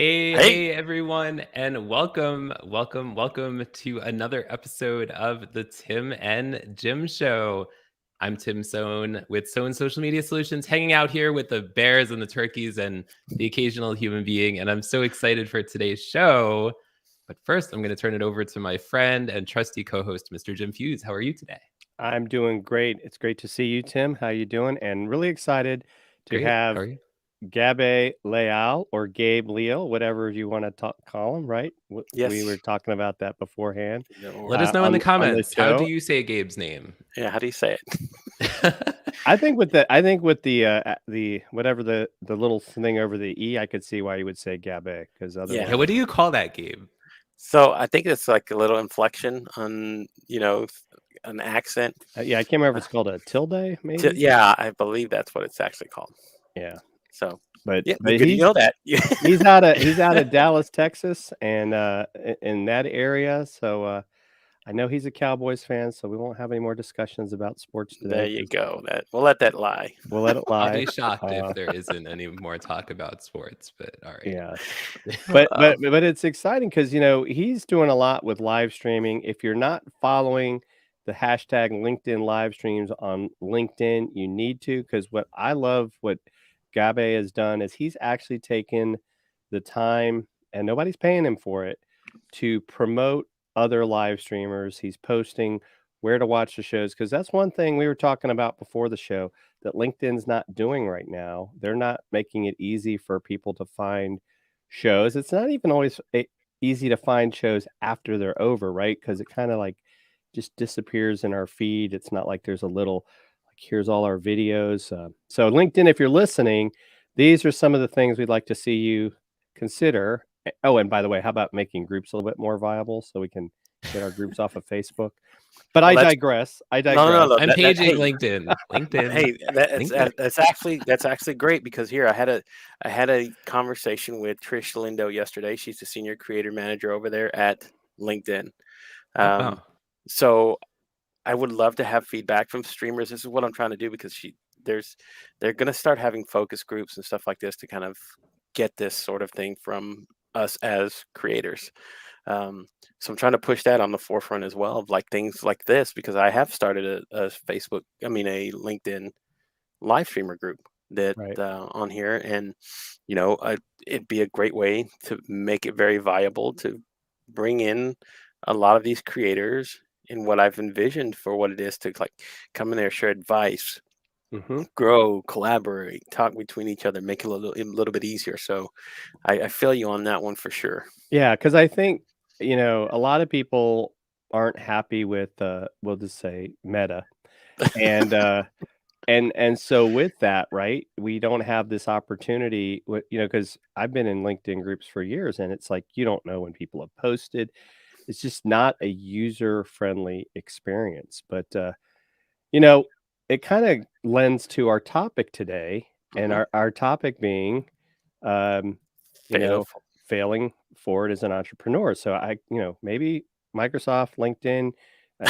Hey everyone, and welcome to another episode of the Tim and Jim Show. I'm Tim Sohn with Sohn Social Media Solutions, hanging out here with the bears and the turkeys and the occasional human being, and I'm so excited for today's show. But first, I'm going to turn it over to my friend and trusty co-host, Mr. Jim Fuhs. How are you today? I'm doing great. It's great to see you, Tim. How you doing? And really excited to Great. How have are you? Gabe Leal or Gabe Leal, whatever you want to call him, right? Yes. We were talking about that beforehand. Let us know in the on the comments. How do show. you say Gabe's name? Yeah, how do you say it? I think with the whatever the little thing over the E, I could see why you would say Gabe because otherwise. Yeah, what do you call that, Gabe? So I think it's like a little inflection on, an accent. Yeah, I can't remember if it's called a tilde, maybe. Yeah, I believe that's what it's actually called. Yeah. So, but good to know that. he's out of Dallas, Texas, and in that area. So I know he's a Cowboys fan, so we won't have any more discussions about sports today. There you go. We'll let that lie. We'll let it lie. I'll be shocked if there isn't any more talk about sports, but all right. Yeah. But it's exciting because he's doing a lot with live streaming. If you're not following the hashtag LinkedIn live streams on LinkedIn, you need to, because what I love what Gabe has done is he's actually taken the time, and nobody's paying him for it, to promote other live streamers. He's posting where to watch the shows, because that's one thing we were talking about before the show that LinkedIn's not doing right now. They're not making it easy for people to find shows. It's not even always easy to find shows after they're over, right? Because it kind of like just disappears in our feed. It's not like there's a little here's all our videos. So LinkedIn, if you're listening, these are some of the things we'd like to see you consider. Oh, and by the way, how about making groups a little bit more viable so we can get our groups off of Facebook? But I digress. No, I'm paging LinkedIn. Hey, that's actually great, because here I had a conversation with Trish Lindo yesterday. She's the senior creator manager over there at LinkedIn. So I would love to have feedback from streamers. This is what I'm trying to do, because they're going to start having focus groups and stuff like this to kind of get this sort of thing from us as creators. So I'm trying to push that on the forefront as well, of like things like this, because I have started a LinkedIn live streamer group that on here, and it'd be a great way to make it very viable to bring in a lot of these creators in what I've envisioned for what it is to like come in there, share advice, grow, collaborate, talk between each other, make it a little bit easier. So I feel you on that one for sure. Yeah, because I think a lot of people aren't happy with we'll just say Meta, and And so with that, right, we don't have this opportunity, because I've been in LinkedIn groups for years, and it's like you don't know when people have posted. It's just not a user-friendly experience. But it kind of lends to our topic today, and our topic being, um, failing forward as an entrepreneur. So maybe Microsoft, LinkedIn,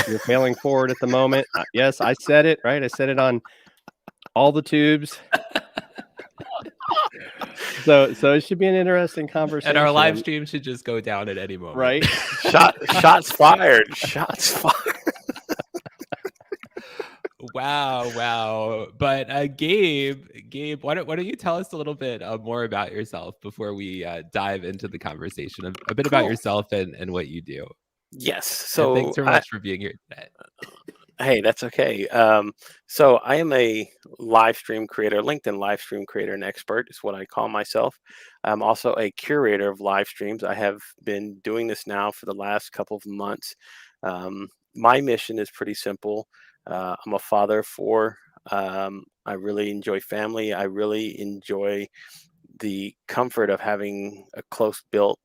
you're failing forward at the moment. Yes, I said it, right? I said it on all the tubes. So it should be an interesting conversation. And our live stream should just go down at any moment. Right? Shots fired. Shots fired. Wow. But Gabe, why don't you tell us a little bit more about yourself before we dive into the conversation? A bit about yourself and what you do. Yes. So thanks so much for being here today. Hey, that's okay. So I am a live stream creator, LinkedIn live stream creator and expert is what I call myself. I'm also a curator of live streams. I have been doing this now for the last couple of months. My mission is pretty simple. I'm a father of 4. I really enjoy family. I really enjoy the comfort of having a close built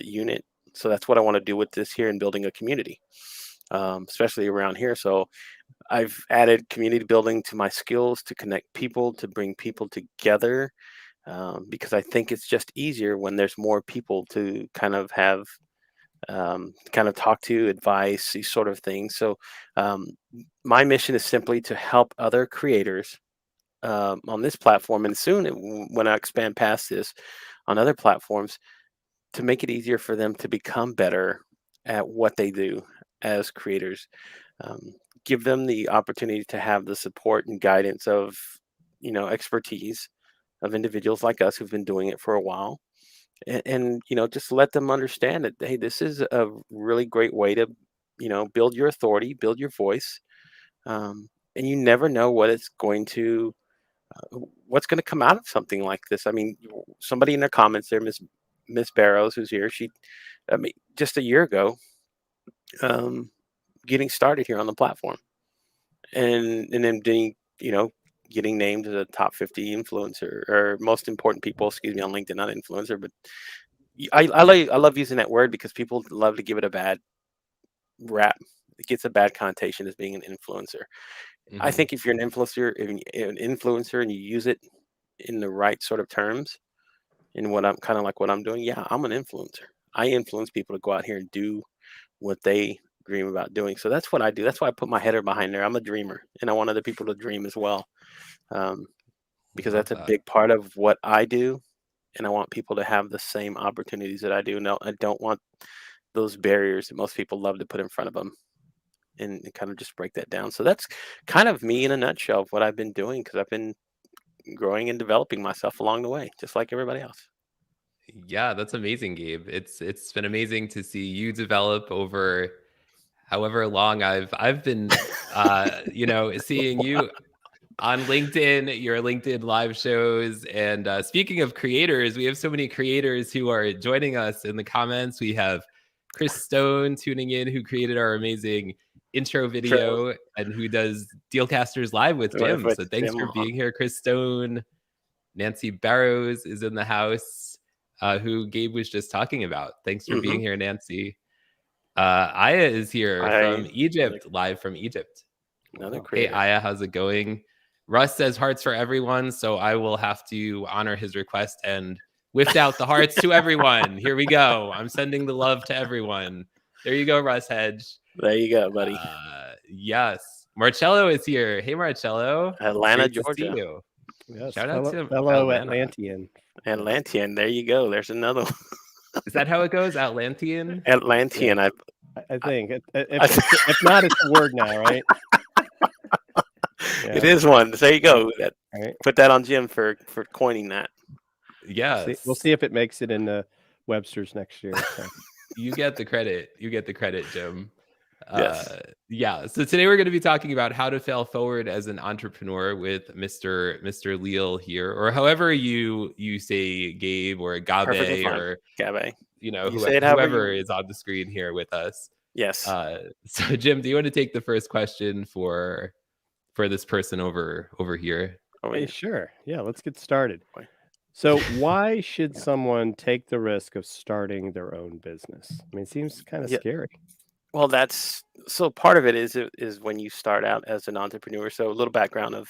unit. So that's what I want to do with this here and building a community. Especially around here. So I've added community building to my skills to connect people, to bring people together, because I think it's just easier when there's more people to kind of have, kind of talk to, advice, these sort of things. So my mission is simply to help other creators on this platform, and soon when I expand past this on other platforms, to make it easier for them to become better at what they do as creators. Give them the opportunity to have the support and guidance of expertise of individuals like us who've been doing it for a while, and just let them understand that, hey, this is a really great way to build your authority, build your voice, and you never know what's going to come out of something like this. I mean, somebody in their comments there, Miss Barrows, who's here, just a year ago, getting started here on the platform, and then getting named as a top 50 influencer or most important people, on LinkedIn, not influencer, but I love using that word because people love to give it a bad rap. It gets a bad connotation as being an influencer. I think if you're an influencer and you use it in the right sort of terms, in what I'm doing, yeah, I'm an influencer. I influence people to go out here and do what they dream about doing. So that's what I do. That's why I put my header behind there. I'm a dreamer, and I want other people to dream as well, because that's a big part of what I do, and I want people to have the same opportunities that I do. No, I don't want those barriers that most people love to put in front of them, and kind of just break that down. So that's kind of me in a nutshell of what I've been doing, because I've been growing and developing myself along the way, just like everybody else. Yeah, that's amazing, Gabe. It's been amazing to see you develop over however long I've been seeing you on LinkedIn, your LinkedIn live shows. And speaking of creators, we have so many creators who are joining us in the comments. We have Chris Stone tuning in, who created our amazing intro video and who does Dealcasters Live with Jim. So thanks for being here, Chris Stone. Nancy Barrows is in the house, who Gabe was just talking about. Thanks for being here, Nancy. Aya is here from Egypt, live from Egypt. Another creator. Hey, Aya, how's it going? Russ says hearts for everyone, so I will have to honor his request and whipped out the hearts to everyone. Here we go. I'm sending the love to everyone. There you go, Russ Hedge. There you go, buddy. Yes. Marcello is here. Hey, Marcello. Atlanta, Georgia. Yes, shout out to fellow Atlantean. Atlantean. There you go. There's another one. Is that how it goes? Atlantean? Atlantean. Yeah. I think. If not, it's a word now, right? Yeah. It is one. There you go. Put that on Jim for coining that. Yeah. We'll see if it makes it in the Webster's next year. So. You get the credit. Jim. Yes. Yeah. So today we're going to be talking about how to fail forward as an entrepreneur with Mr. Leal here, or however you say Gabe or Gabe or Gabe. Whoever is on the screen here with us. Yes. So Jim, do you want to take the first question for for this person over here. Oh, Hey, yeah. sure. Yeah, let's get started. Boy. So, why should someone take the risk of starting their own business? I mean, it seems kind of Yeah. scary. Well, that's so part of it is when you start out as an entrepreneur. So a little background of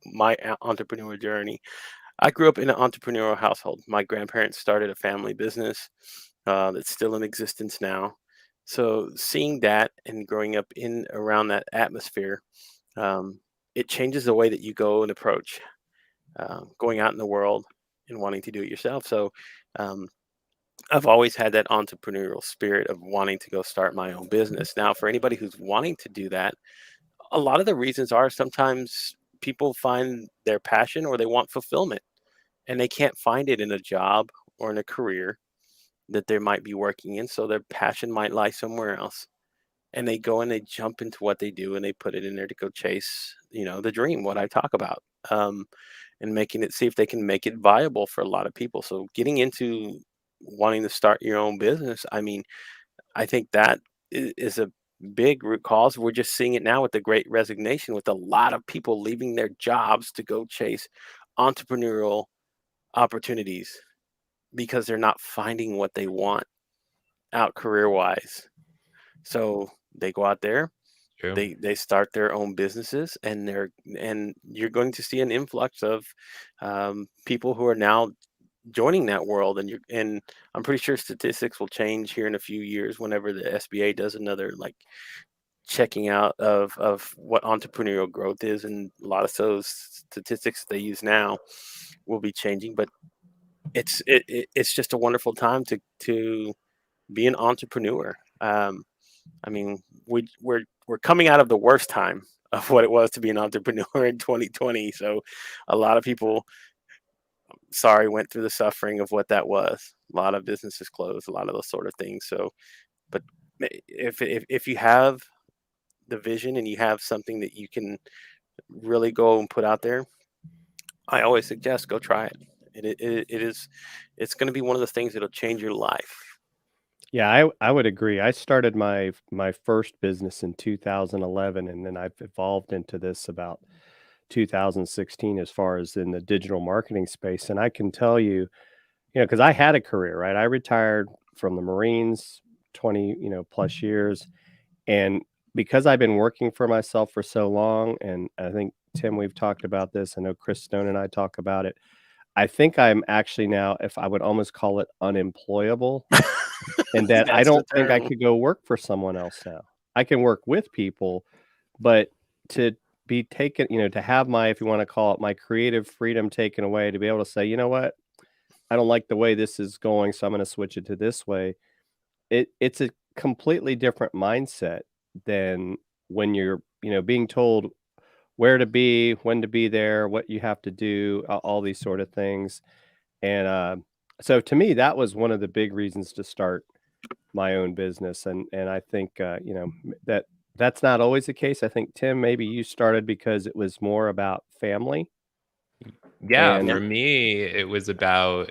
my entrepreneur journey. I grew up in an entrepreneurial household. My grandparents started a family business that's still in existence now. So seeing that and growing up in around that atmosphere, um, it changes the way that you go and approach going out in the world and wanting to do it yourself. So um, I've always had that entrepreneurial spirit of wanting to go start my own business. Now, for anybody who's wanting to do that, a lot of the reasons are sometimes people find their passion or they want fulfillment and they can't find it in a job or in a career that they might be working in. So their passion might lie somewhere else. And they go and they jump into what they do and they put it in there to go chase, the dream, what I talk about, and making it, see if they can make it viable for a lot of people. So getting into wanting to start your own business, I mean, I think that is a big root cause. We're just seeing it now with the great resignation, with a lot of people leaving their jobs to go chase entrepreneurial opportunities because they're not finding what they want out career wise. So they go out there, True. they start their own businesses, and you're going to see an influx of people who are now joining that world. And I'm pretty sure statistics will change here in a few years whenever the SBA does another like checking out of what entrepreneurial growth is, and a lot of those statistics they use now will be changing. But it's just a wonderful time to be an entrepreneur. I mean, we're coming out of the worst time of what it was to be an entrepreneur in 2020. So a lot of people, sorry, went through the suffering of what that was. A lot of businesses closed, a lot of those sort of things. So, but if you have the vision and you have something that you can really go and put out there, I always suggest go try it. It's going to be one of the things that'll change your life. Yeah, I would agree. I started my first business in 2011, and then I've evolved into this about 2016 as far as in the digital marketing space. And I can tell you, because I had a career, right? I retired from the Marines 20, plus years. And because I've been working for myself for so long, and I think Tim, we've talked about this. I know Chris Stone and I talk about it. I think I'm actually now, if I would almost call it unemployable, and that I That's the don't think I term. could go work for someone else now. I can work with people, but to be taken, to have my, if you want to call it my creative freedom taken away, to be able to say, you know what, I don't like the way this is going, so I'm going to switch it to this way. It's a completely different mindset than when you're, being told where to be, when to be there, what you have to do, all these sort of things. And so to me, that was one of the big reasons to start my own business. And I think that's not always the case. I think Tim, maybe you started because it was more about family. Yeah, Yeah. for And me, it was about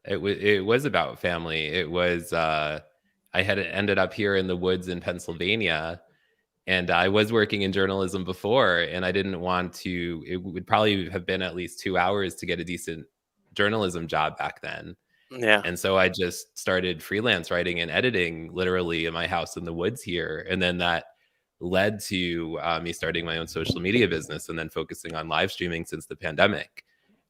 it was about family. It was I had ended up here in the woods in Pennsylvania, and I was working in journalism before, and I didn't want to. It would probably have been at least 2 hours to get a decent journalism job back then. Yeah. And so I just started freelance writing and editing literally in my house in the woods here. And then that led to me starting my own social media business and then focusing on live streaming since the pandemic.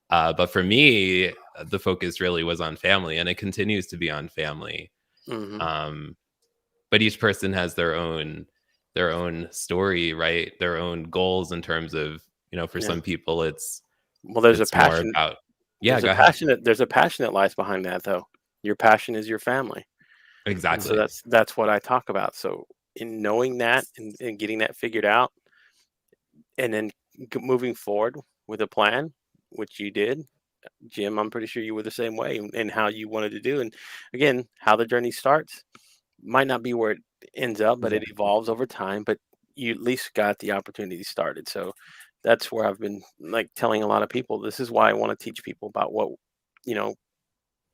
But for me, the focus really was on family, and it continues to be on family. Hmm. Um, but each person has their own story, right? Their own goals in terms of, for Yeah. some people, it's Well, there's a it's more passion. about, yeah, go ahead. There's a passion that lies behind that, though. Your passion is your family, and so Exactly. that's what I talk about. So in knowing that and getting that figured out, and then moving forward with a plan, which you did, Jim, I'm pretty sure you were the same way in how you wanted to do. And again, how the journey starts might not be where it ends up, but it exactly. evolves over time. But you at least got the opportunity started. So that's where I've been like telling a lot of people. This is why I want to teach people about what you know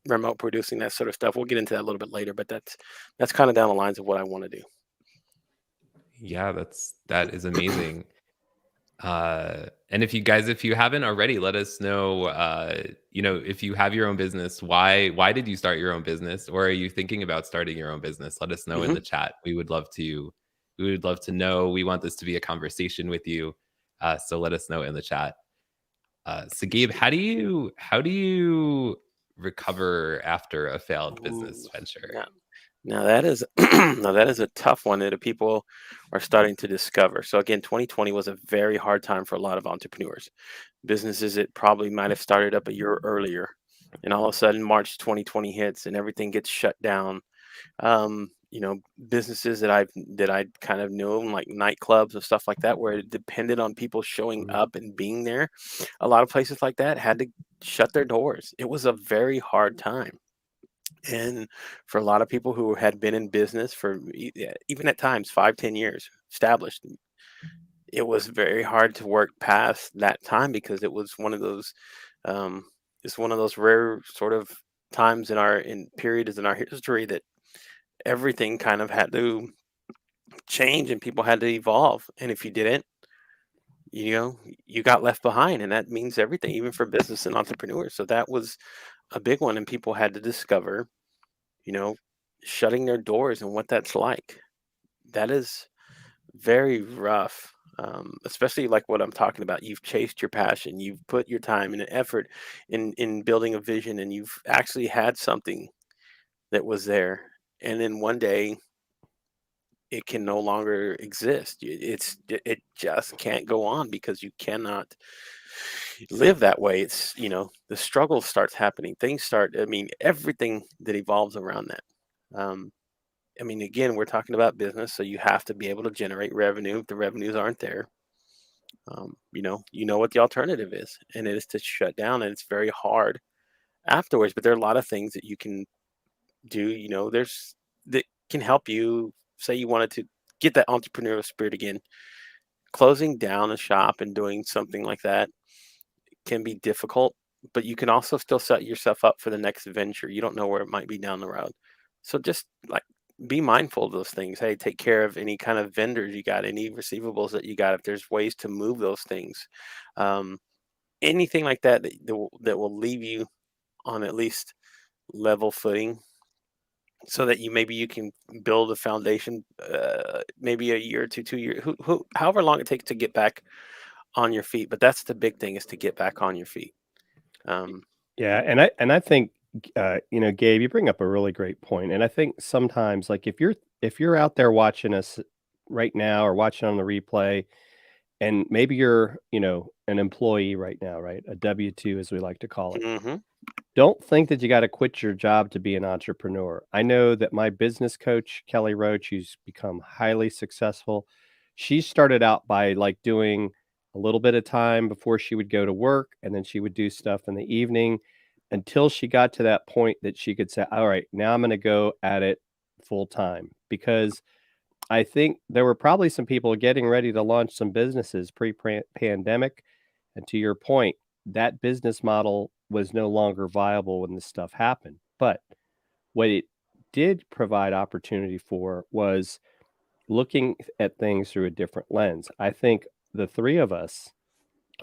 remote producing, that sort of stuff. We'll get into that a little bit later, but that's kind of down the lines of what I want to do. Yeah, that is amazing. And if you haven't already, let us know, if you have your own business, why did you start your own business, or are you thinking about starting your own business? Let us know in Hmm. the chat. We would love to know. We want this to be a conversation with you. So let us know in the chat. So Gabe, how do you recover after a failed business Ooh, venture? now, now that is now that is a tough one that people are starting to discover. So again, 2020 was a very hard time for a lot of entrepreneurs. Businesses that probably might have started up a year earlier, and all of a sudden March 2020 hits and everything gets shut down. Businesses that I kind of known, like nightclubs and stuff like that, where it depended on people showing Mhm. up and being there. A lot of places like that had to shut their doors. It was a very hard time. And for a lot of people who had been in business for yeah, even at times 5, 10 years established, it was very hard to work past that time because it was one of those um, it's one of those rare sort of times in periods in our history that everything kind of had to change and people had to evolve. And if you didn't, you know, you got left behind, and that means everything, even for business and entrepreneurs. So that was a big one, and people had to discover, you know, shutting their doors and what that's like. That is very rough. Especially like what I'm talking about. You've chased your passion, you've put your time and effort in building a vision, and you've actually had something that was there. And then one day it can no longer exist. It just can't go on because you cannot live that way. It's, the struggle starts happening. Things start, I mean, everything that evolves around that. Um, I mean, again, we're talking about business, so you have to be able to generate revenue. If the revenues aren't there, you know what the alternative is, and it is to shut down, and it's very hard afterwards. But there are a lot of things that you can do. There's that can help you. Say you wanted to get that entrepreneurial spirit again. Closing down a shop and doing something like that can be difficult, but you can also still set yourself up for the next venture. You don't know where it might be down the road. So just like be mindful of those things. Hey, take care of any kind of vendors you got, any receivables that you got, if there's ways to move those things. Um, Anything like that will leave you on at least level footing so that maybe you can build a foundation, maybe a year or two, 2 years, however long it takes to get back on your feet. But that's the big thing, is to get back on your feet. Um, Yeah, and I think, Gabe, you bring up a really great point, and I think sometimes, like, if you're out there watching us right now or watching on the replay, and maybe you're, an employee right now, right? A W-2, as we like to call it. mhm, Don't think that you gotta quit your job to be an entrepreneur. I know that my business coach, Kelly Roach, who's become highly successful, she started out by, like, doing a little bit of time before she would go to work, and then she would do stuff in the evening until she got to that point that she could say, "All right, now I'm gonna go at it full time." Because I think there were probably some people getting ready to launch some businesses pre-pandemic, and to your point, that business model was no longer viable when this stuff happened. But what it did provide opportunity for was looking at things through a different lens. I think the three of us,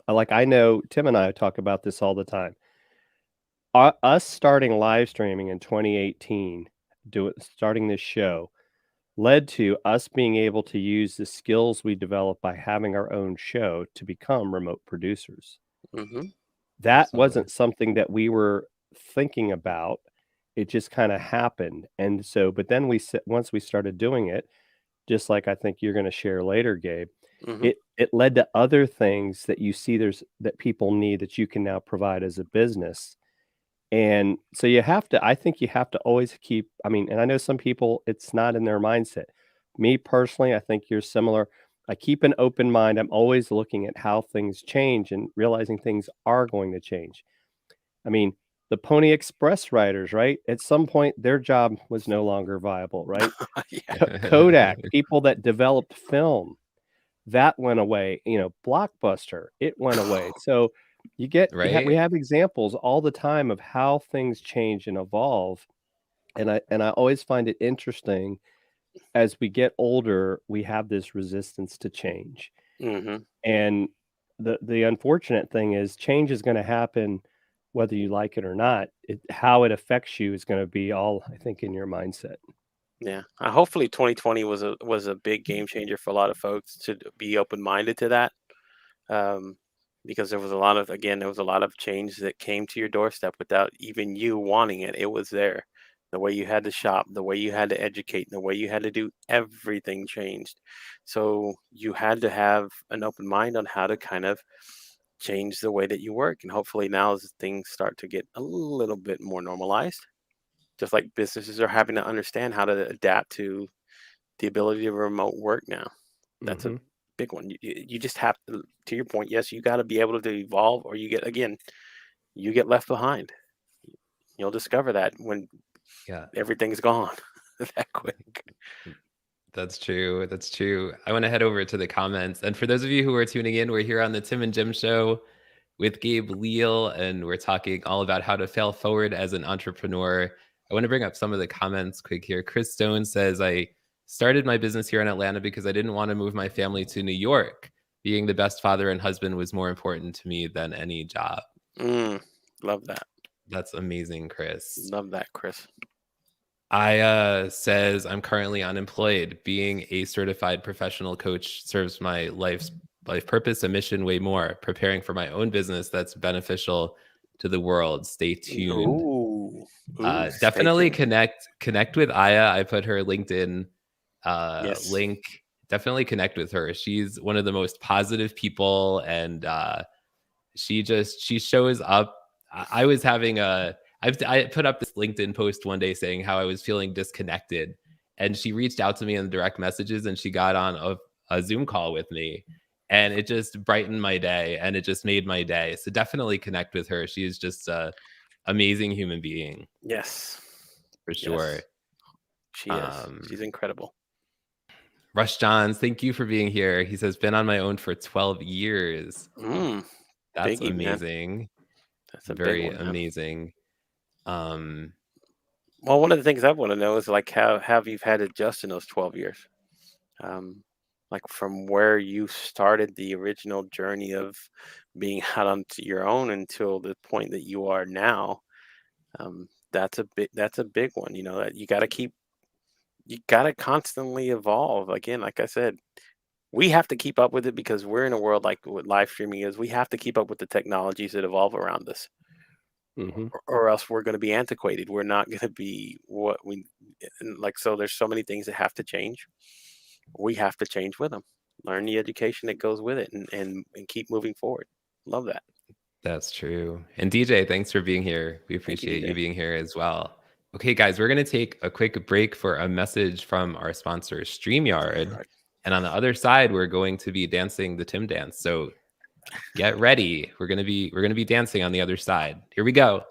like, I know Tim and I talk about this all the time. Us starting live streaming in 2018, starting this show, led to us being able to use the skills we developed by having our own show to become remote producers. mhm, That Absolutely. wasn't something that we were thinking about. It just kinda happened, and so but then once we started doing it, just like I think you're gonna share later, Gabe, mhm. it led to other things that you see that people need that you can now provide as a business, and so I think you have to always keep, I mean, and I know some people, it's not in their mindset. Me personally, I think you're similar. I keep an open mind. I'm always looking at how things change and realizing things are going to change. I mean, the Pony Express riders, right? At some point, their job was no longer viable, right? Yeah. Kodak, people that developed film, that went away. Blockbuster, it went away. So we Right? have examples all the time of how things change and evolve, and I always find it interesting as we get older, we have this resistance to change. Mm-hmm. And the unfortunate thing is change is gonna happen whether you like it or not. How it affects you is gonna be all, I think, in your mindset. Yeah. Hopefully 2020 was a big game changer for a lot of folks to be open minded to that. Um, because there was a lot of, again, there was a lot of change that came to your doorstep without even you wanting it. It was there. The way you had to shop, the way you had to educate, the way you had to do everything changed. So you had to have an open mind on how to kind of change the way that you work. And hopefully now as things start to get a little bit more normalized, just like businesses are having to understand how to adapt to the ability of remote work now. That's a Mhm. big one. You just have to your point, yes, you got to be able to evolve, or you get left behind. You'll discover that when Yeah. everything's gone that quick. That's true. That's true. I want to head over to the comments. And for those of you who are tuning in, we're here on the Tim and Jim Show with Gabe Leal, and we're talking all about how to fail forward as an entrepreneur. I want to bring up some of the comments quick here. Chris Stone says, I started my business here in Atlanta because I didn't want to move my family to New York. Being the best father and husband was more important to me than any job. Love that. That's amazing, Chris. Love that, Chris. Aya says, I'm currently unemployed. Being a certified professional coach serves my life purpose and mission way more. Preparing for my own business that's beneficial to the world. Stay tuned. Stay Definitely tuned. connect with Aya. I put her LinkedIn Yes. link. Definitely connect with her. She's one of the most positive people, and she shows up. I was having I put up this LinkedIn post one day saying how I was feeling disconnected, and she reached out to me in the direct messages, and she got on a Zoom call with me, and it just brightened my day, and it just made my day. So definitely connect with her. She is just a amazing human being Yes. for sure. Yes. She is. Um, She's incredible. Rush Johns, thank you for being here. He says, been on my own for 12 years. That's Biggie, man. amazing. That's a big Very one, man. amazing. Um, Well, one of the things I want to know is like how have you had to adjust in those 12 years? Um, like from where you started the original journey of being out onto your own until the point that you are now. That's a big one. You know that you got to constantly evolve. Again, like I said, we have to keep up with it because we're in a world like what live streaming is. We have to keep up with the technologies that evolve around us, Mhm. or else we're going to be antiquated. We're not going to be what we and like. So there's so many things that have to change. We have to change with them. Learn the education that goes with it, and keep moving forward. Love that. that's true. And DJ, thanks for being here. We Thank you, appreciate you DJ. being here as well. Okay, guys, we're going to take a quick break for a message from our sponsor, StreamYard. All right. And on the other side, we're going to be dancing the Tim dance. So get ready. We're going to be dancing on the other side. Here we go.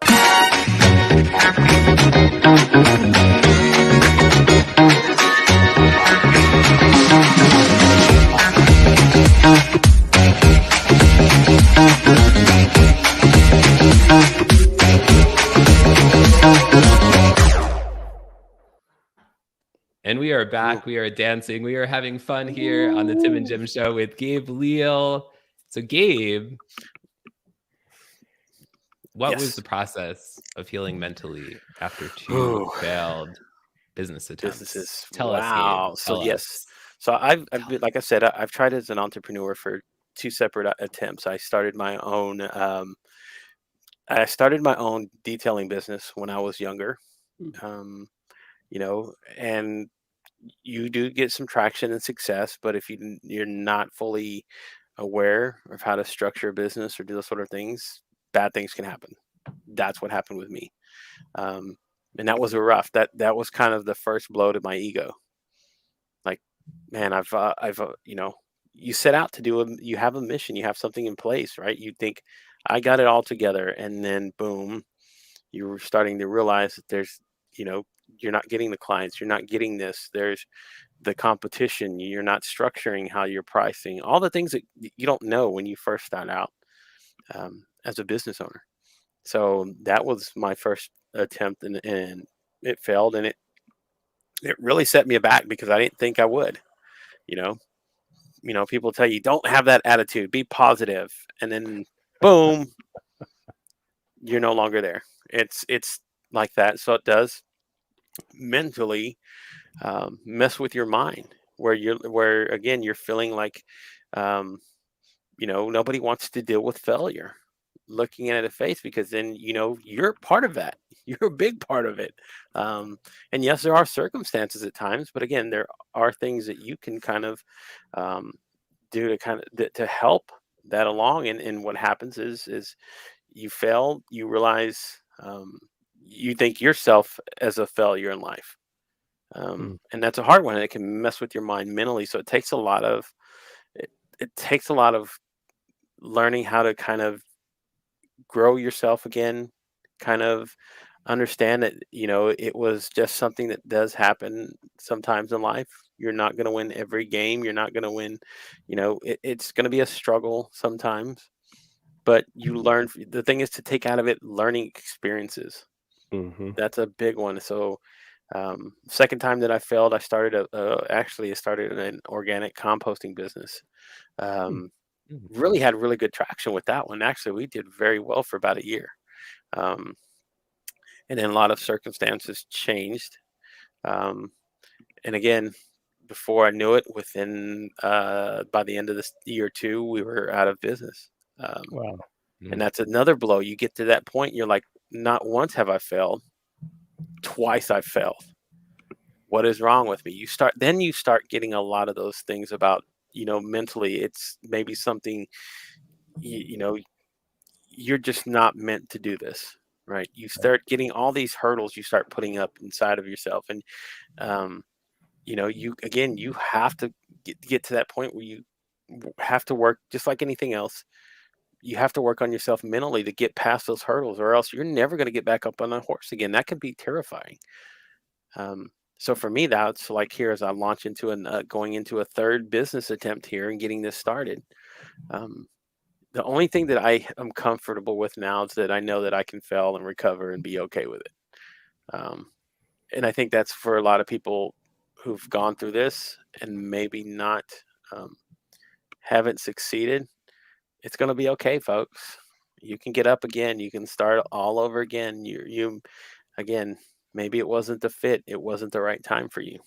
And we are back. We are dancing. We are having fun here on the Tim and Jim Show with Gabe Leal. So, Gabe, what was the Yes. process of healing mentally after 2 Ooh, failed business attempts? businesses. Tell us, Gabe. Wow. So Tell yes. us. So I've been, like I said, I've tried as an entrepreneur for two separate attempts. I started my own detailing business when I was younger. Mm. Um, and you do get some traction and success, but if you're not fully aware of how to structure a business or do those sort of things, bad things can happen. That's what happened with me. Um, and that was a rough. That was kind of the first blow to my ego. Like, man, you set out to you have a mission, you have something in place, right? You think I got it all together, and then boom, you're starting to realize that you know, you're not getting the clients, you're not getting this. There's the competition. You're not structuring how you're pricing. All the things that you don't know when you first start out as a business owner. So that was my first attempt, and it failed, and it really set me back because I didn't think I would. You know, people tell you don't have that attitude, be positive, and then boom, you're no longer there. It's like that. So it does mentally mess with your mind, where again you're feeling like um, nobody wants to deal with failure, looking at it face, because then you're part of that. You're a big part of it. And yes, there are circumstances at times, but again, there are things that you can kind of um, do to to help that along. And what happens is you fail, you realize you think yourself as a failure in life. Mm. And that's a hard one. It can mess with your mind mentally. So it takes a lot of learning how to kind of grow yourself again, kind of understand that it was just something that does happen sometimes in life. You're not going to win every game. You're not going to win. It's going to be a struggle sometimes, but you learn. The thing is to take out of it learning experiences. Mm-hmm. That's a big one. So second time that I failed, I started I started an organic composting business. um, Mm. Really had really good traction with that one. Actually, we did very well for about a year. um, and then a lot of circumstances changed. um, and again, before I knew it, within by the end of this year or two, we were out of business. Wow. And that's another blow. You get to that point, you're like, not once have I failed, twice I've failed. What is wrong with me? You start getting a lot of those things about, mentally it's maybe something, you know you're just not meant to do this, right? You start getting all these hurdles you start putting up inside of yourself. And um you have to get to that point where you have to work just like anything else. You have to work on yourself mentally to get past those hurdles, or else you're never going to get back up on a horse again. That can be terrifying. um so for me, that's like, here as I launch into going into a third business attempt here and getting this started. um the only thing that I am comfortable with now is that I know that I can fail and recover and be okay with it. Um, and I think that's for a lot of people who've gone through this and maybe not um, haven't succeeded. It's going to be okay, folks. You can get up again. You can start all over again. You again. Maybe it wasn't the fit. It wasn't the right time for you.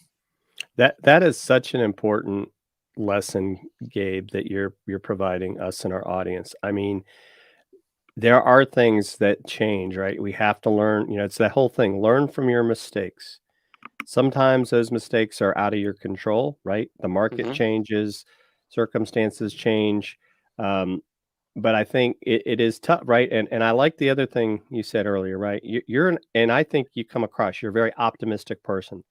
That is such an important lesson, Gabe, that you're providing us and our audience. I mean, there are things that change, right? We have to learn, it's that whole thing, learn from your mistakes. Sometimes those mistakes are out of your control, right? The market Hmm. changes, circumstances change. Um, but I think it is tough, right? And I like the other thing you said earlier, right? And I think you come across, you're a very optimistic person.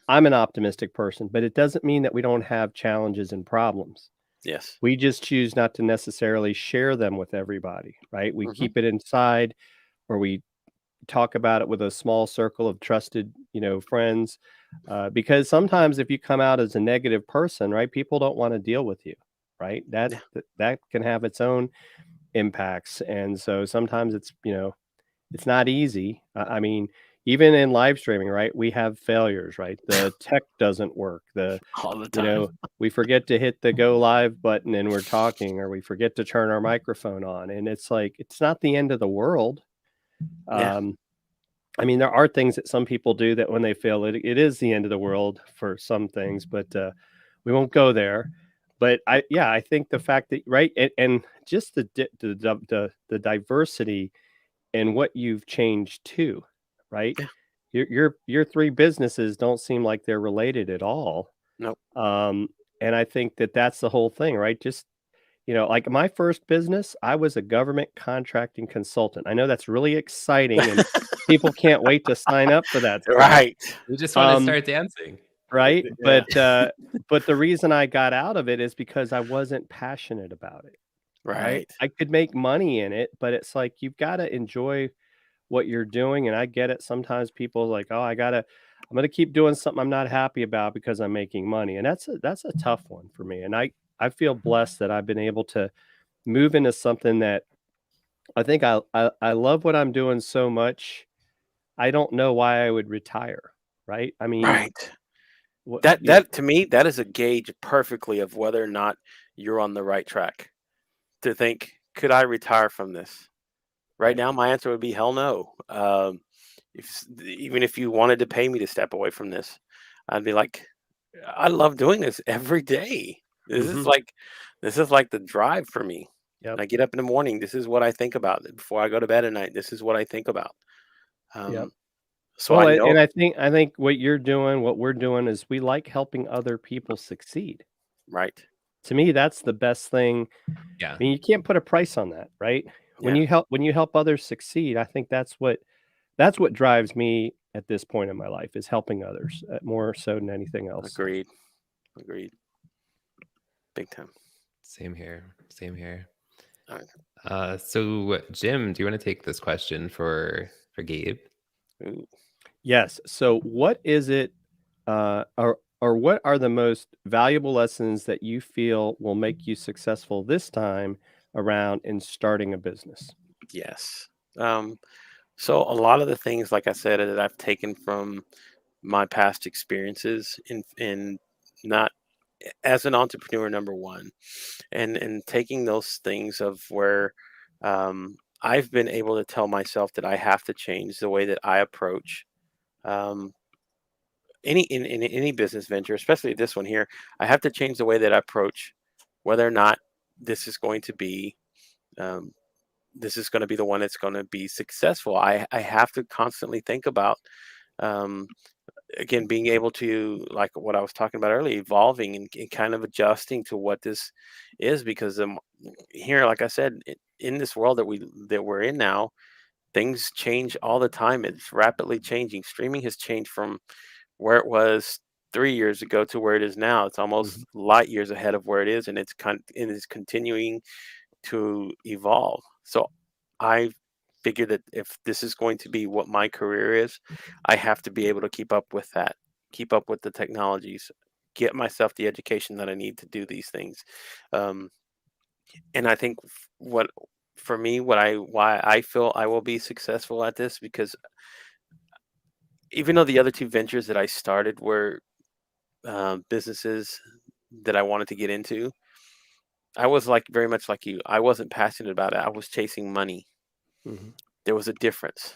I'm an optimistic person, but it doesn't mean that we don't have challenges and problems. Yes. We just choose not to necessarily share them with everybody, right? We Hmm. keep it inside, or we talk about it with a small circle of trusted, friends. Because sometimes if you come out as a negative person, right, people don't want to deal with you, right? Yeah. That can have its own impacts, and so sometimes it's not easy. I mean, even in live streaming, right, we have failures, right? The tech doesn't work. All the You time. know, we forget to hit the go live button and we're talking, or we forget to turn our microphone on, and it's like it's not the end of the world. Yeah. Um, I mean, there are things that some people do that when they fail, it is the end of the world for some things, but we won't go there. But I think the fact that, right, and just the diversity in what you've changed to, right? Yeah. Your three businesses don't seem like they're related at all. Nope. Um, and I think that that's the whole thing, right? Just, like my first business, I was a government contracting consultant. I know that's really exciting and people can't wait to sign up for that stuff. Right. We just want to Um, start dancing. right? Yeah. But the reason I got out of it is because I wasn't passionate about it, right? Right. I could make money in it, but it's like you've got to enjoy what you're doing. And I get it. Sometimes people are like, oh, I'm gonna keep doing something I'm not happy about because I'm making money. And that's a tough one for me. And I feel blessed that I've been able to move into something that I think I love what I'm doing so much. I don't know why I would retire, right? I mean, Right. That to me, that is a gauge perfectly of whether or not you're on the right track. To think, could I retire from this? Right now, my answer would be hell no. Even if you wanted to pay me to step away from this, I'd be like, I love doing this every day. This is Mhm. like this is like the drive for me. Yep. When I get up in the morning, this is what I think about. Before I go to bed at night, this is what I think about. Yep. Um, so Well, I and know, I think what you're doing, what we're doing is we like helping other people succeed. right? To me, that's the best thing. I Yeah. mean, you can't put a price on that, right? Yeah, When you help others succeed, I think that's what drives me at this point in my life is helping others, more so than anything else. agreed, agreed, big time. Same here. Same here. All right. So Jim, do you want to take this question for Gabe? Ooh, Yes. So what is it or what are the most valuable lessons that you feel will make you successful this time around in starting a business? yes. Um, so a lot of the things, like I said, that I've taken from my past experiences in not as an entrepreneur, number one, and taking those things of where I've been able to tell myself that I have to change the way that I approach um, in any business venture, especially this one here. I have to change the way that I approach whether or not this is going to be um, the one that's going to be successful. I have to constantly think about um, again being able to, like what I was talking about earlier, evolving and kind of adjusting to what this is, because here, like I said, in this world that we're in now, things change all the time. It's rapidly changing. Streaming has changed from where it was 3 years ago to where it is now. It's almost Mhm. light years ahead of where it is, and it is continuing to evolve. So I figure that if this is going to be what my career is, I have to be able to keep up with that, keep up with the technologies, get myself the education that I need to do these things. Um, and I think what for me, why I feel I will be successful at this, because even though the other two ventures that I started were businesses that I wanted to get into, I was like very much like you. I wasn't passionate about it. I was chasing money. Mhm. There was a difference.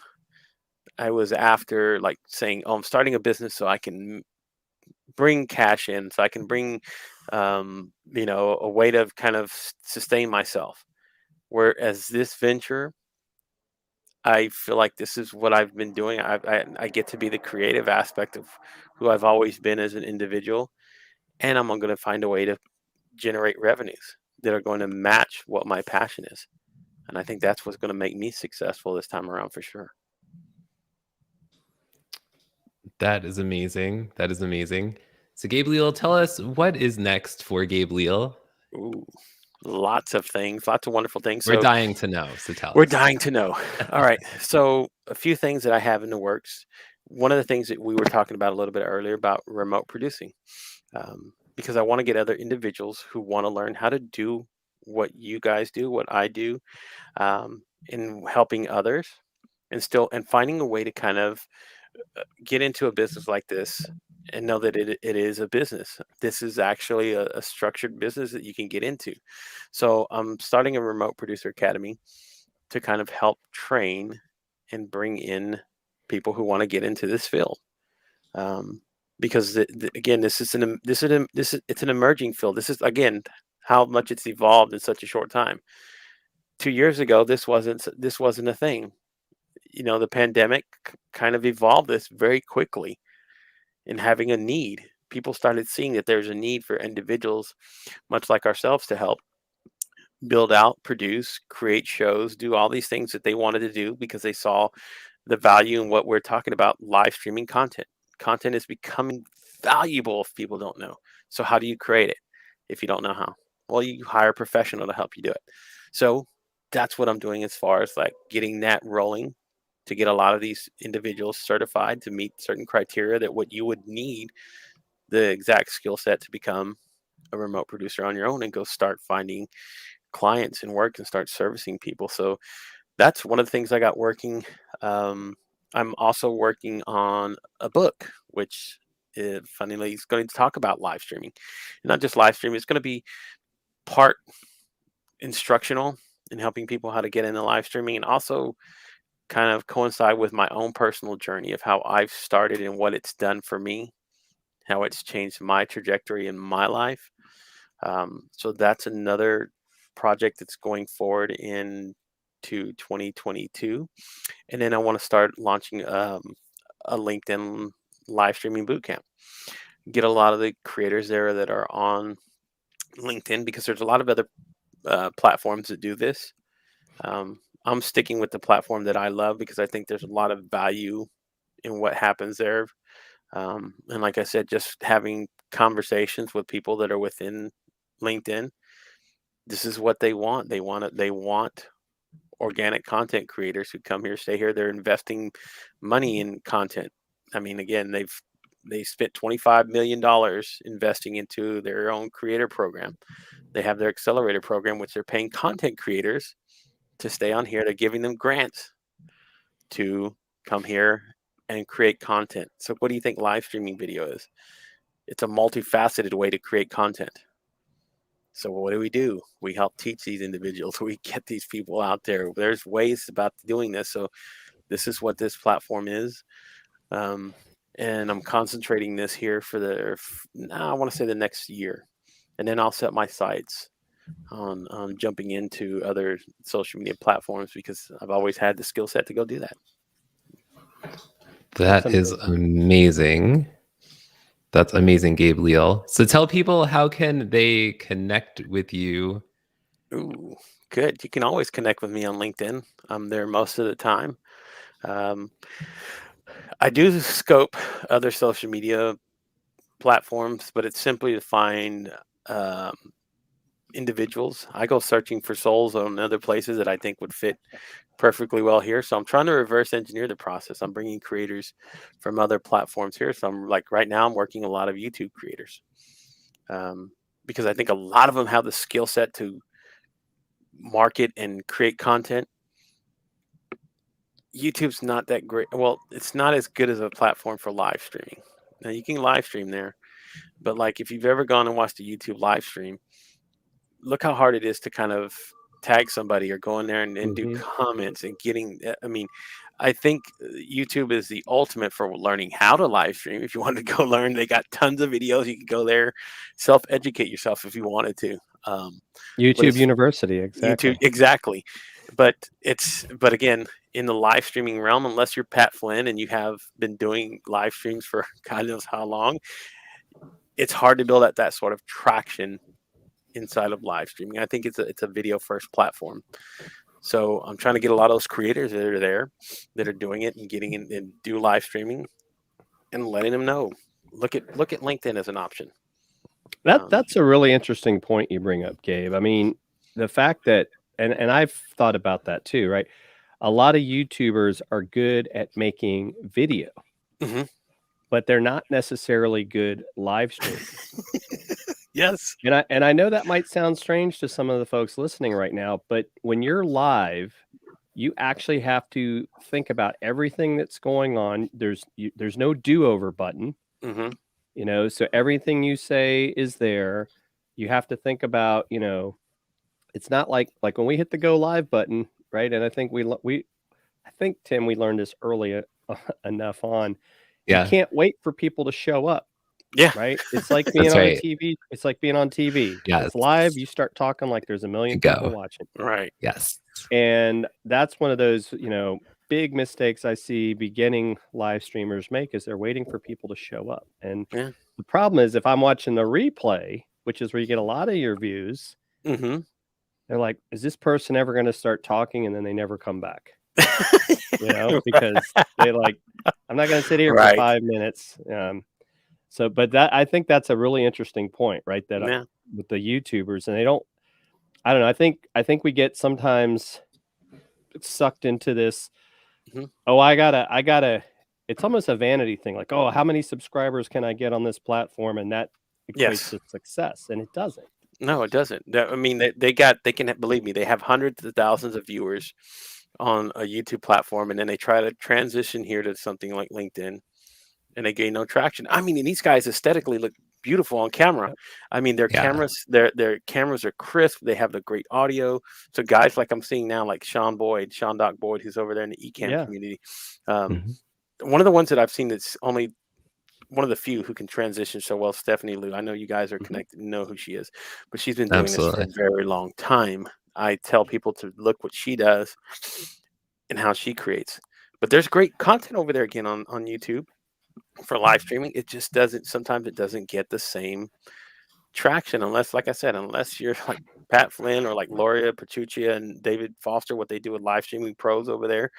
I was after like saying, "Oh, I'm starting a business so I can bring cash in, so I can bring, a way to kind of sustain myself." Whereas this venture, I feel like this is what I've been doing. I get to be the creative aspect of who I've always been as an individual, and I'm going to find a way to generate revenues that are going to match what my passion is. And I think that's what's going to make me successful this time around for sure. That is amazing. That is amazing. So Gabe Leal, tell us what is next for Gabe Leal. Ooh, lots of things, lots of wonderful things. We're So dying to know. So tell we're us. dying to know. All right. So a few things that I have in the works. One of the things that we were talking about a little bit earlier about remote producing, because I want to get other individuals who want to learn how to do what you guys do, what I do, in helping others, and finding a way to kind of get into a business like this and know that it is a business. This is actually a structured business that you can get into. So I'm starting a remote producer academy to kind of help train and bring in people who want to get into this field. Um, because again, it's an emerging field. This is again how much it's evolved in such a short time. 2 years ago, this wasn't a thing. The pandemic kind of evolved this very quickly, in having a need. People started seeing that there's a need for individuals, much like ourselves, to help build out, produce, create shows, do all these things that they wanted to do because they saw the value in what we're talking about: live streaming content. Content is becoming valuable if people don't know. So, how do you create it if you don't know how? Well, you hire a professional to help you do it. So, that's what I'm doing as far as like getting that rolling, to get a lot of these individuals certified to meet certain criteria that what you would need the exact skill set to become a remote producer on your own and go start finding clients and work and start servicing people. So that's one of the things I got working. I'm also working on a book, which funnily is going to talk about live streaming, not just live streaming. It's going to be part instructional in helping people how to get into live streaming, and also kind of coincide with my own personal journey of how I've started and what it's done for me, how it's changed my trajectory in my life. So that's another project that's going forward into 2022. And then I want to start launching a LinkedIn live streaming bootcamp. Get a lot of the creators there that are on LinkedIn, because there's a lot of other platforms that do this. I'm sticking with the platform that I love because I think there's a lot of value in what happens there. And like I said, just having conversations with people that are within LinkedIn, this is what they want. They want organic content creators who come here, stay here. They're investing money in content. I mean, again, they spent $25 million investing into their own creator program. They have their accelerator program, which they're paying content creators to stay on here. They're giving them grants to come here and create content. So what do you think live streaming video is? It's a multifaceted way to create content. So what do? We help teach these individuals. We get these people out there. There's ways about doing this. So this is what this platform is. And I'm concentrating this here for I want to say the next year. And then I'll set my sights on jumping into other social media platforms, because I've always had the skill set to go do that. That is amazing. That's amazing, Gabe Leal. So tell people, how can they connect with you? Ooh, good. You can always connect with me on LinkedIn. I'm there most of the time. I do scope other social media platforms, but it's simply to find individuals. I go searching for souls on other places that I think would fit perfectly well here. So I'm trying to reverse engineer the process. I'm bringing creators from other platforms here. So I'm like, right now I'm working a lot of YouTube creators, because I think a lot of them have the skill set to market and create content. YouTube's not that great. Well, it's not as good as a platform for live streaming. Now you can live stream there, but like if you've ever gone and watched a YouTube live stream, look how hard it is to kind of tag somebody or go in there and do comments and getting. I mean, I think YouTube is the ultimate for learning how to live stream. If you want to go learn, they got tons of videos. You can go there, self-educate yourself if you wanted to. YouTube University, exactly. YouTube, exactly. But again, in the live streaming realm, unless you're Pat Flynn and you have been doing live streams for God knows how long, it's hard to build that sort of traction inside of live streaming. I think it's a video first platform. So I'm trying to get a lot of those creators that are there, that are doing it and getting in and do live streaming, and letting them know, look at LinkedIn as an option. That's a really interesting point you bring up, Gabe. I mean, the fact that, and I've thought about that too, right? A lot of YouTubers are good at making video, but they're not necessarily good live streaming. Yes. And I know that might sound strange to some of the folks listening right now, but when you're live, you actually have to think about everything that's going on. There's no do-over button. You know, so everything you say is there. You have to think about, you know, it's not like when we hit the go live button, right? And I think I think, Tim, we learned this early enough on. Yeah. You can't wait for people to show up. Yeah. Right. It's like being on TV. It's like being on TV. Yeah. It's live. You start talking like there's a million people watching. Right. Yes. And that's one of those, you know, big mistakes I see beginning live streamers make, is they're waiting for people to show up. And the problem is, if I'm watching the replay, which is where you get a lot of your views, they're like, is this person ever going to start talking? And then they never come back. You know, because they like, I'm not going to sit here for 5 minutes. So, but I think that's a really interesting point, right? That with the YouTubers, and I don't know. I think we get sometimes sucked into this. Oh, I gotta. It's almost a vanity thing. Like, oh, how many subscribers can I get on this platform? And that equates to success, and it doesn't. No, it doesn't. I mean, they can, believe me, they have hundreds of thousands of viewers on a YouTube platform, and then they try to transition here to something like LinkedIn. and they gain no traction. I mean, and these guys aesthetically look beautiful on camera. Yep. I mean, their Yeah. cameras are crisp. They have the great audio. So guys like I'm seeing now, like Sean Doc Boyd, who's over there in the Ecamm Yeah. community. Mhm. One of the ones that I've seen that's only one of the few who can transition so well, Stephanie Liu. I know you guys are Mhm. connected and know who she is, but she's been doing this for Absolutely. a very long time. I tell people to look what she does and how she creates. But there's great content over there again on YouTube for live streaming. It just doesn't, sometimes it doesn't get the same traction unless, like I said, unless you're like Pat Flynn or like Loria Pachuchia and David Foster, what they do with live streaming pros over there.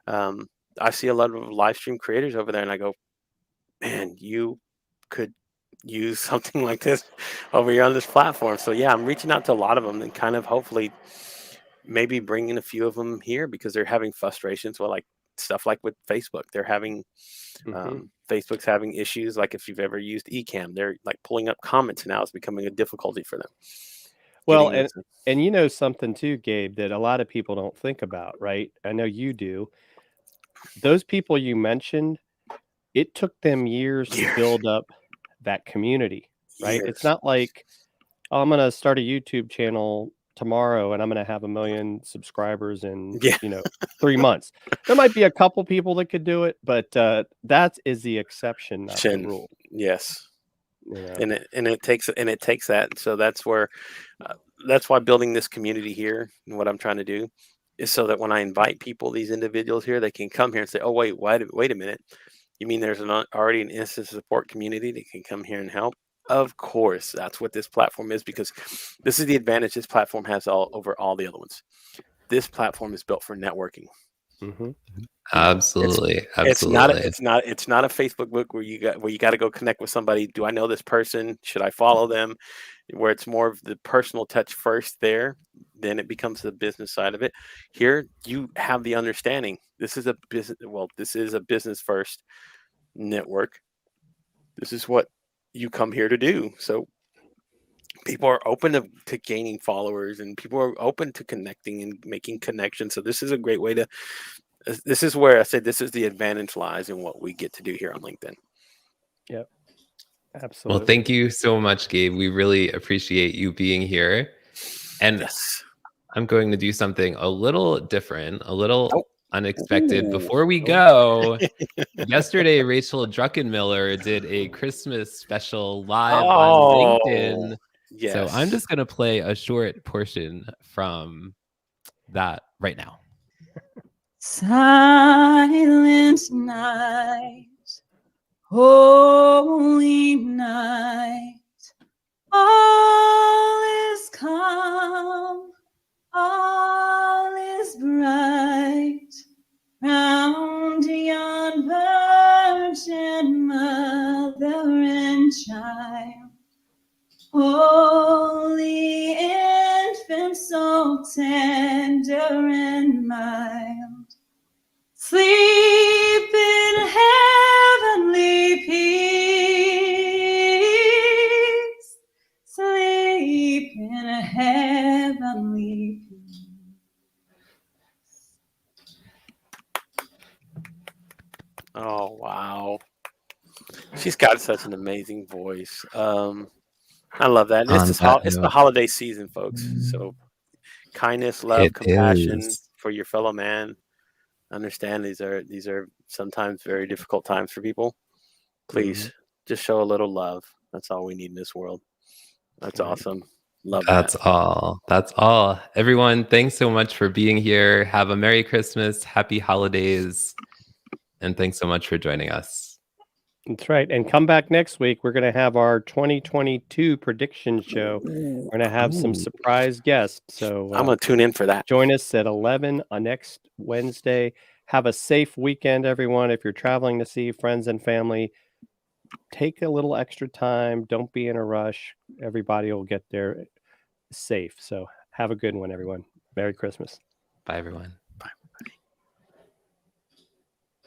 I see a lot of live stream creators over there and I go, man, you could use something like this over here on this platform. So yeah, I'm reaching out to a lot of them and kind of hopefully maybe bringing a few of them here because they're having frustrations with like stuff like with Facebook. They're having Mhm. Facebook's having issues. Like if you've ever used Ecamm, they're like pulling up comments now. It's becoming a difficulty for them. Well, Getting this. and you know something too, Gabe, that a lot of people don't think about, right? I know you do. Those people you mentioned, it took them years to Years, build up that community, right? It's years. not like, "Oh, I'm gonna start a YouTube channel tomorrow and I'm gonna have 1,000,000 subscribers in, Yeah, 3 months." There might be a couple people that could do it, but, that is the exception, not the Shin. rule, Yes. you know? And it takes that. So that's where uh, that's why building this community here and what I'm trying to do is so that when I invite people, these individuals here, they can come here and say, "Oh wait a minute, you mean there's already an instant support community that can come here and help?" Of course, that's what this platform is because this is the advantage this platform has all over all the other ones. This platform is built for networking. Mhm. It's Absolutely. it's not a Absolutely. it's not a Facebook book where you got to go connect with somebody. Do I know this person? Should I follow them? Where it's more of the personal touch first there, then it becomes the business side of it. Here you have the understanding. This is a business this is a business first network. This is what you come here to do. So people are open to gaining followers and people are open to connecting and making connections. So this is a great way to this is where I said this is the advantage lies in what we get to do here on LinkedIn. Yep, Well, absolutely. thank you so much, Gabe. We really appreciate you being here. And Yes. I'm going to do something a little different, a little Oh, unexpected. ooh. Before we Oh, go, yesterday, Rachel Druckenmiller did a Christmas special live on Oh, LinkedIn. So I'm yes. just going to play a short portion from that right now. Silent night, holy night, all is calm, all is bright, round yon virgin mother and child, holy infant, so tender and mild. Sleep in heavenly peace. Sleep in heavenly peace. Oh, wow. She's got such an amazing voice. I love that. And it's On that it's the note, holiday season, folks. So kindness, love, it compassion is. for your fellow man. Understand these are sometimes very difficult times for people. mhm, Please just show a little love. That's all we need in this world. That's right. awesome. Love that. That's all. That's all. Everyone, thanks so much for being here. Have a Merry Christmas, Happy Holidays, and thanks so much for joining us. That's right, and come back next week, we're gonna have our 2022 prediction show. Ooh, We're gonna have some Ooh. surprise guests, so, I'm gonna tune in for that. join us at 11 on next Wednesday. Have a safe weekend, everyone. If you're traveling to see friends and family, take a little extra time. Don't be in a rush. Everybody will get there safe. So have a good one, everyone. Merry Christmas. Bye, everyone.